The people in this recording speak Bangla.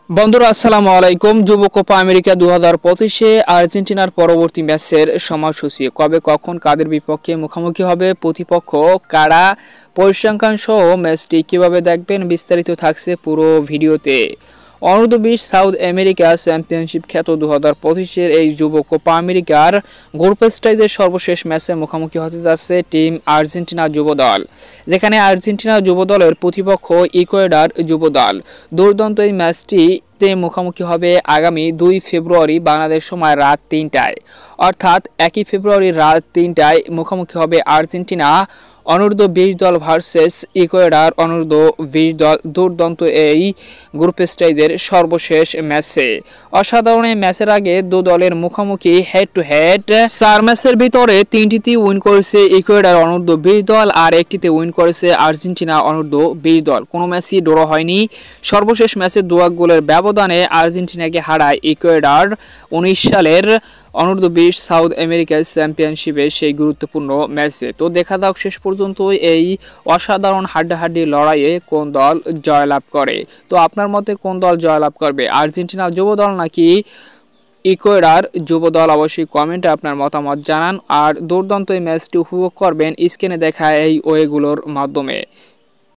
বন্ধুরা আসসালামু আলাইকুম। যুব কোপা আমেরিকা 2025-এ আর্জেন্টিনার পরবর্তী ম্যাচের সময়সূচি, কবে কখন কাদের বিপক্ষে মুখোমুখি হবে, প্রতিপক্ষ কারা, পরিসংখ্যান সহ ম্যাচটি কিভাবে দেখবেন, বিস্তারিত থাকছে পুরো ভিডিওতে। অনূর্ধ্ব-20 সাউথ আমেরিকা চ্যাম্পিয়নশিপ খ্যাত 2025-এর এই যুব কোপা আমেরিকার গ্রুপ স্টেজের সর্বশেষ ম্যাচে মুখোমুখি হতে যাচ্ছে টিম আর্জেন্টিনা যুব দল, যেখানে আর্জেন্টিনা যুব দলের প্রতিপক্ষ ইকুয়েডর যুব দল। দুর্দান্ত এই ম্যাচটিতে মুখোমুখি হবে আগামী 2 ফেব্রুয়ারি বাংলাদেশ সময় রাত 3টায়, অর্থাৎ 1 ফেব্রুয়ারি রাত 3টায় মুখোমুখি হবে আর্জেন্টিনা অনূর্ধ্ব-20 দল ভার্সেস ইকুয়েডর অনূর্ধ্ব-20 দল। দুর্দান্ত এই গ্রুপ স্টেজের সর্বশেষ ম্যাচে অসাধারণ এই ম্যাচের আগে দু দলের মুখোমুখি হেড টু হেড 4 ম্যাচের ভিতরে 3টিতে উইন করেছে ইকুয়েডর অনূর্ধ্ব-20 দল আর একটিতে উইন করেছে আর্জেন্টিনা অনূর্ধ্ব-20 দল। কোনো ম্যাচই ড্র হয়নি। সর্বশেষ ম্যাচে 2 গোলের ব্যবধানে আর্জেন্টিনাকে হারায় ইকুয়েডর 19 সালের অনূর্ধ্ব-20 সাউথ আমেরিকা চ্যাম্পিয়নশিপের সেই গুরুত্বপূর্ণ ম্যাচে। তো দেখা যাক শেষ পর্যন্ত এই অসাধারণ হাড্ডাহাড্ডি লড়াইয়ে কোন দল জয়লাভ করে। তো আপনার মতে কোন দল জয়লাভ করবে, আর্জেন্টিনা যুব দল নাকি ইকুয়েডর যুব দল? অবশ্যই কমেন্টে আপনার মতামত জানান। আর দুর্দান্ত এই ম্যাচটি উপভোগ করবেন স্ক্রিনে দেখা এই ওয়েগুলোর মাধ্যমে।